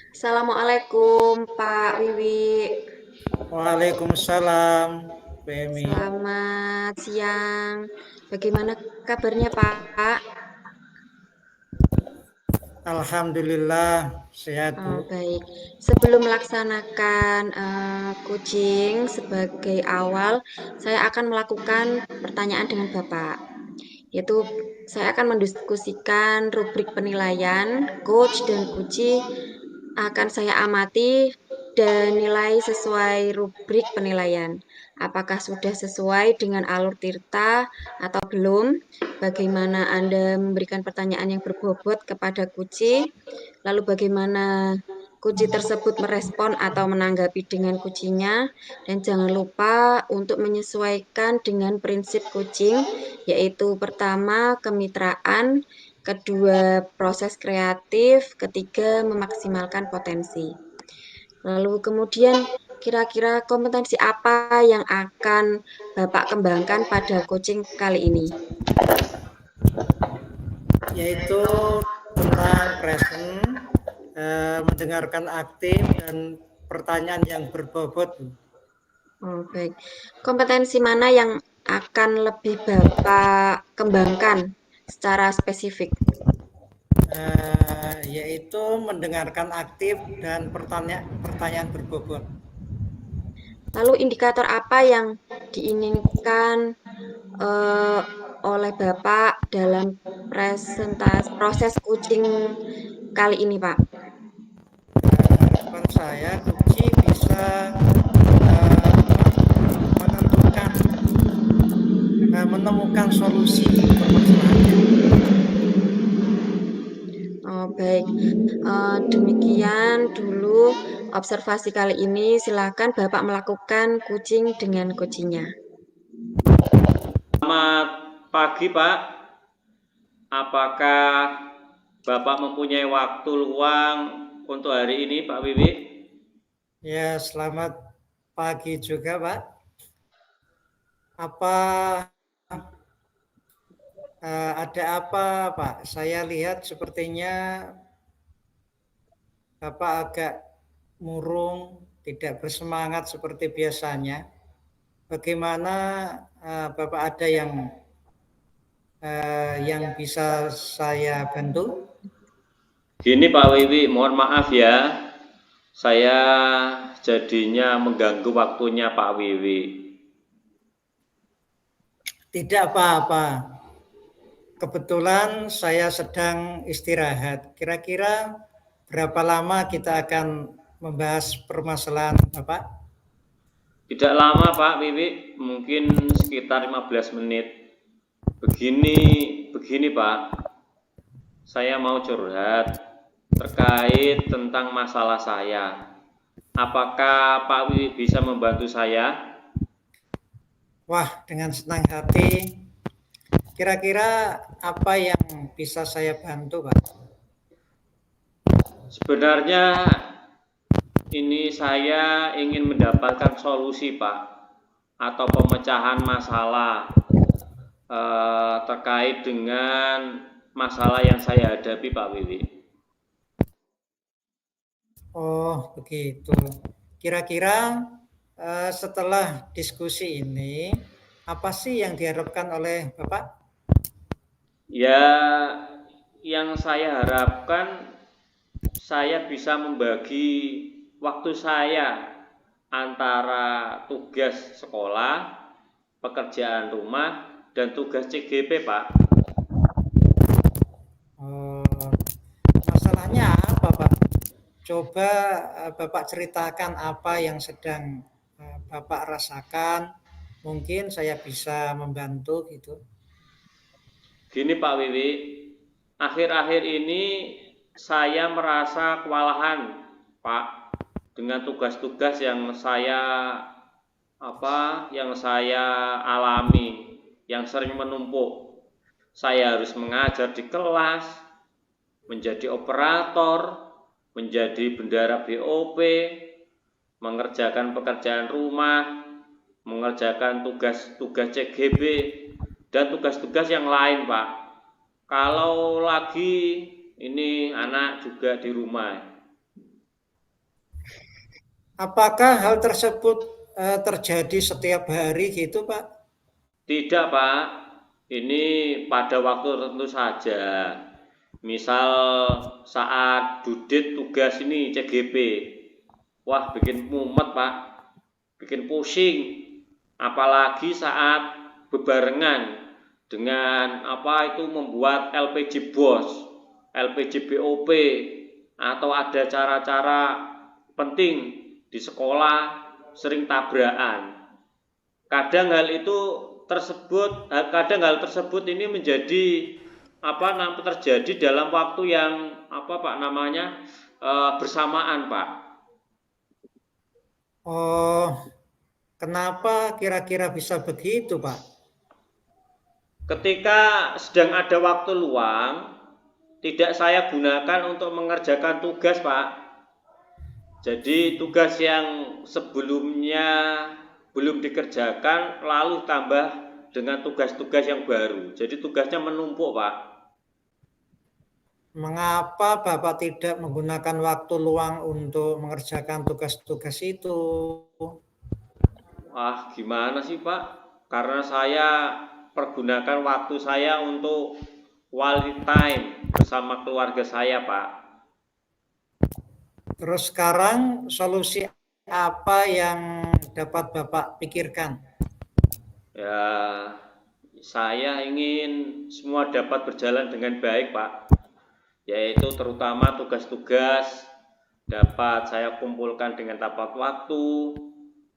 Assalamualaikum Pak Wiwi. Waalaikumsalam, Femi. Selamat siang. Bagaimana kabarnya Pak? Alhamdulillah sehat, Oh, Bu. baik. Sebelum melaksanakan coaching sebagai awal, saya akan melakukan pertanyaan dengan Bapak. Yaitu saya akan mendiskusikan rubrik penilaian, coach dan coachee akan saya amati dan nilai sesuai rubrik penilaian. Apakah sudah sesuai dengan alur Tirta atau belum? Bagaimana Anda memberikan pertanyaan yang berbobot kepada coachee? Lalu bagaimana coachee tersebut merespon atau menanggapi dengan coachee-nya? Dan jangan lupa untuk menyesuaikan dengan prinsip coaching, yaitu pertama kemitraan, kedua proses kreatif, ketiga memaksimalkan potensi. Lalu kemudian kira-kira kompetensi apa yang akan Bapak kembangkan pada coaching kali ini? Yaitu tentang present, mendengarkan aktif dan pertanyaan yang berbobot, Bu. Oh, baik. Kompetensi mana yang akan lebih Bapak kembangkan secara spesifik? Yaitu mendengarkan aktif dan pertanyaan berbobot. Lalu indikator apa yang diinginkan eh, oleh Bapak dalam proses coaching kali ini, Pak? Harapan saya kunci bisa menentukan, menemukan solusi permasalahannya. Oh, baik. Demikian dulu observasi kali ini. Silakan Bapak melakukan coaching dengan coachingnya. Selamat pagi, Pak. Apakah Bapak mempunyai waktu luang untuk hari ini, Pak Wiwi? Ya, selamat pagi juga, Pak. Apa ada apa, Pak? Saya lihat sepertinya Bapak agak murung, tidak bersemangat seperti biasanya. Bagaimana Bapak ada yang bisa saya bantu? Gini, Pak Wiwi, mohon maaf ya. Saya jadinya mengganggu waktunya Pak Wiwi. Tidak apa-apa. Kebetulan saya sedang istirahat. Kira-kira berapa lama kita akan membahas permasalahan Bapak? Tidak lama, Pak Wiwi, mungkin sekitar 15 menit. Begini, begini, Pak. Saya mau curhat terkait tentang masalah saya. Apakah Pak Wiwi bisa membantu saya? Wah, dengan senang hati. Kira-kira apa yang bisa saya bantu, Pak? Sebenarnya ini saya ingin mendapatkan solusi, Pak, atau pemecahan masalah terkait dengan masalah yang saya hadapi, Pak Wiwi. Oh, begitu. Kira-kira setelah diskusi ini, apa sih yang diharapkan oleh Bapak? Ya, yang saya harapkan saya bisa membagi waktu saya antara tugas sekolah, pekerjaan rumah, dan tugas CGP, Pak. Oh, masalahnya apa, Pak? Coba Bapak ceritakan apa yang sedang Bapak rasakan. Mungkin saya bisa membantu gitu. Gini Pak Wiwi, akhir-akhir ini saya merasa kewalahan, Pak, dengan tugas-tugas yang saya alami, yang sering menumpuk. Saya harus mengajar di kelas, menjadi operator, menjadi bendara BOP, mengerjakan pekerjaan rumah, mengerjakan tugas-tugas CGB, dan tugas-tugas yang lain, Pak. Kalau lagi ini anak juga di rumah. Apakah hal tersebut terjadi setiap hari gitu, Pak? Tidak, Pak. Ini pada waktu tertentu saja. Misal saat dudit tugas ini CGP. Wah, bikin mumet, Pak. Bikin pusing. Apalagi saat bebarengan dengan apa itu membuat LPG BOS, LPG BOP, atau ada cara-cara penting di sekolah sering tabrakan. Kadang hal tersebut ini menjadi terjadi dalam waktu yang bersamaan, Pak. Oh, kenapa kira-kira bisa begitu, Pak? Ketika sedang ada waktu luang, tidak saya gunakan untuk mengerjakan tugas, Pak. Jadi tugas yang sebelumnya belum dikerjakan lalu tambah dengan tugas-tugas yang baru. Jadi tugasnya menumpuk, Pak. Mengapa Bapak tidak menggunakan waktu luang untuk mengerjakan tugas-tugas itu? Wah, gimana sih, Pak? Karena saya pergunakan waktu saya untuk quality time bersama keluarga saya, Pak. Terus sekarang solusi apa yang dapat Bapak pikirkan? Ya, saya ingin semua dapat berjalan dengan baik, Pak. Yaitu terutama tugas-tugas dapat saya kumpulkan dengan tepat waktu,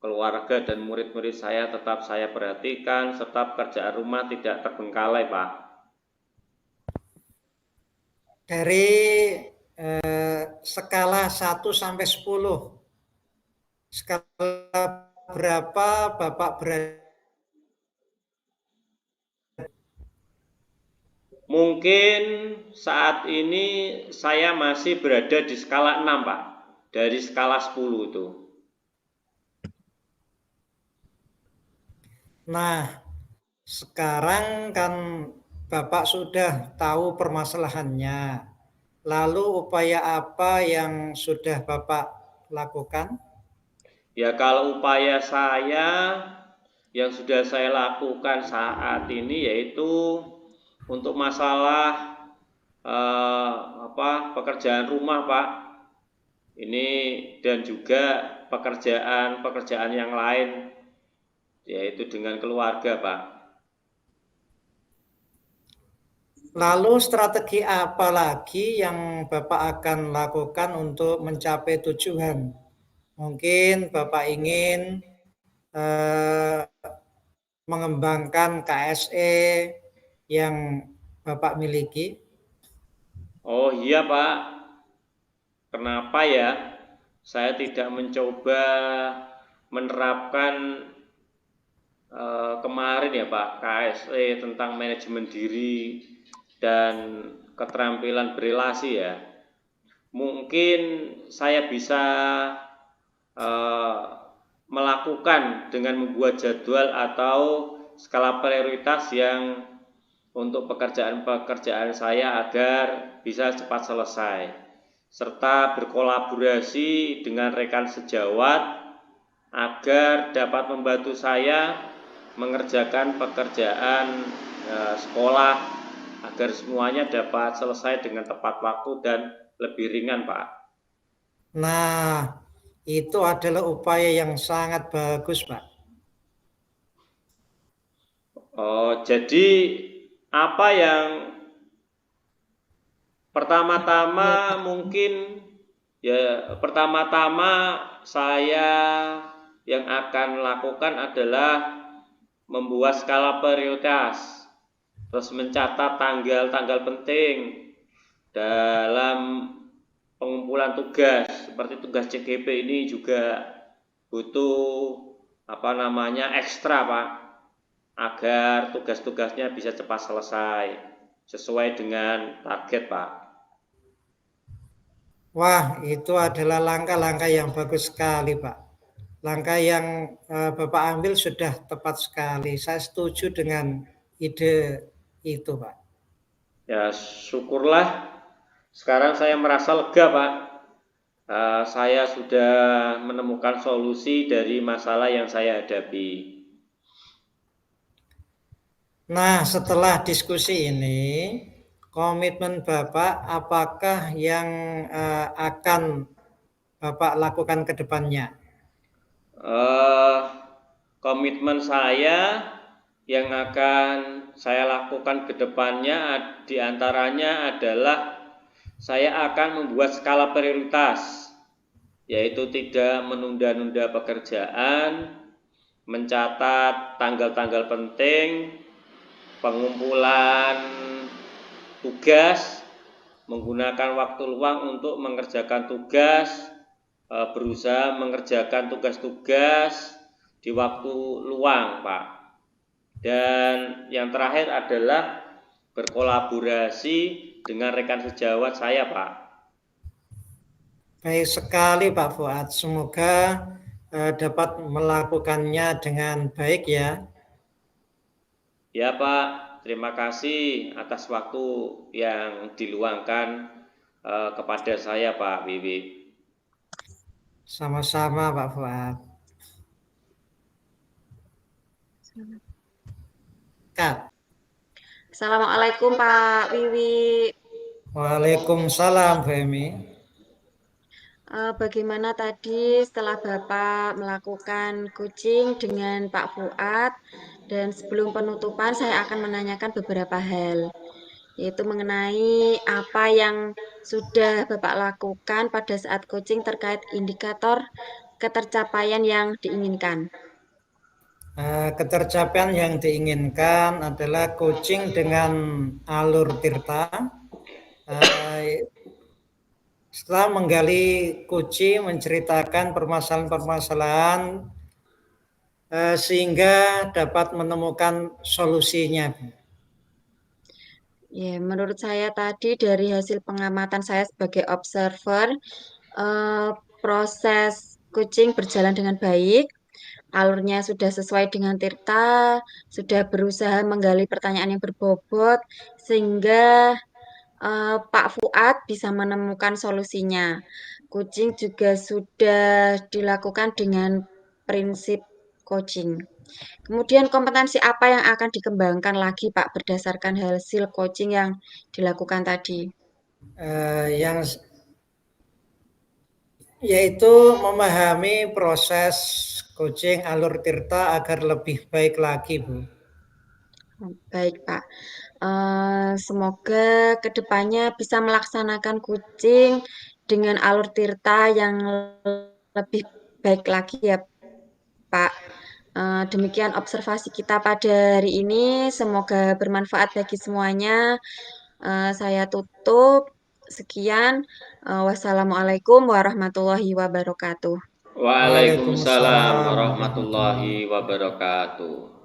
keluarga dan murid-murid saya tetap saya perhatikan, serta pekerjaan rumah tidak terbengkalai, Pak. Dari skala 1 sampai 10, skala berapa Bapak berada? Mungkin saat ini saya masih berada di skala 6, Pak. Dari skala 10 itu. Nah, sekarang kan Bapak sudah tahu permasalahannya. Lalu upaya apa yang sudah Bapak lakukan? Ya kalau upaya saya yang sudah saya lakukan saat ini yaitu untuk masalah pekerjaan rumah, Pak. Ini dan juga pekerjaan yang lain yaitu dengan keluarga, Pak. Lalu strategi apa lagi yang Bapak akan lakukan untuk mencapai tujuan? Mungkin Bapak ingin mengembangkan KSE yang Bapak miliki. Oh iya, Pak. Kenapa ya saya tidak mencoba menerapkan kemarin ya, Pak, KSE tentang manajemen diri dan keterampilan berelasi ya. Mungkin saya bisa melakukan dengan membuat jadwal atau skala prioritas yang untuk pekerjaan-pekerjaan saya agar bisa cepat selesai, serta berkolaborasi dengan rekan sejawat agar dapat membantu saya mengerjakan pekerjaan sekolah agar semuanya dapat selesai dengan tepat waktu dan lebih ringan, Pak. Nah, itu adalah upaya yang sangat bagus, Pak. Oh, jadi apa yang pertama-tama saya yang akan lakukan adalah membuat skala prioritas, terus mencatat tanggal-tanggal penting dalam pengumpulan tugas. Seperti tugas CGP ini juga butuh ekstra, Pak, agar tugas-tugasnya bisa cepat selesai sesuai dengan target, Pak. Wah, itu adalah langkah-langkah yang bagus sekali, Pak. Langkah yang Bapak ambil sudah tepat sekali. Saya setuju dengan ide itu, Pak. Ya, syukurlah sekarang saya merasa lega, Pak. saya sudah menemukan solusi dari masalah yang saya hadapi. Nah, setelah diskusi ini, komitmen Bapak apakah yang akan Bapak lakukan ke depannya? Komitmen saya yang akan saya lakukan ke depannya diantaranya adalah saya akan membuat skala prioritas, yaitu tidak menunda-nunda pekerjaan, mencatat tanggal-tanggal penting, pengumpulan tugas, menggunakan waktu luang untuk mengerjakan tugas, berusaha mengerjakan tugas-tugas di waktu luang, Pak. Dan yang terakhir adalah berkolaborasi dengan rekan sejawat saya, Pak. Baik sekali Pak Fuad, semoga dapat melakukannya dengan baik ya. Ya Pak, terima kasih atas waktu yang diluangkan kepada saya Pak Wiwi. Sama-sama Pak Fuad. Kat. Assalamualaikum Pak Wiwi. Waalaikumsalam Femi. Bagaimana tadi setelah Bapak melakukan coaching dengan Pak Fuad dan sebelum penutupan saya akan menanyakan beberapa hal, yaitu mengenai apa yang sudah Bapak lakukan pada saat coaching terkait indikator ketercapaian yang diinginkan. Ketercapaian yang diinginkan adalah coaching dengan alur Tirta. Setelah menggali kunci, menceritakan permasalahan-permasalahan sehingga dapat menemukan solusinya. Ya, menurut saya tadi dari hasil pengamatan saya sebagai observer, proses coaching berjalan dengan baik, alurnya sudah sesuai dengan Tirta, sudah berusaha menggali pertanyaan yang berbobot, sehingga Pak Fuad bisa menemukan solusinya. Coaching juga sudah dilakukan dengan prinsip coaching. Kemudian kompetensi apa yang akan dikembangkan lagi Pak berdasarkan hasil coaching yang dilakukan tadi? Yang yaitu memahami proses coaching alur Tirta agar lebih baik lagi, Bu. Baik Pak, semoga kedepannya bisa melaksanakan coaching dengan alur Tirta yang lebih baik lagi ya Pak. Demikian observasi kita pada hari ini. Semoga bermanfaat bagi semuanya. Saya tutup. Sekian. Wassalamualaikum warahmatullahi wabarakatuh. Waalaikumsalam Waalaikumsalam warahmatullahi warahmatullahi wabarakatuh. wabarakatuh.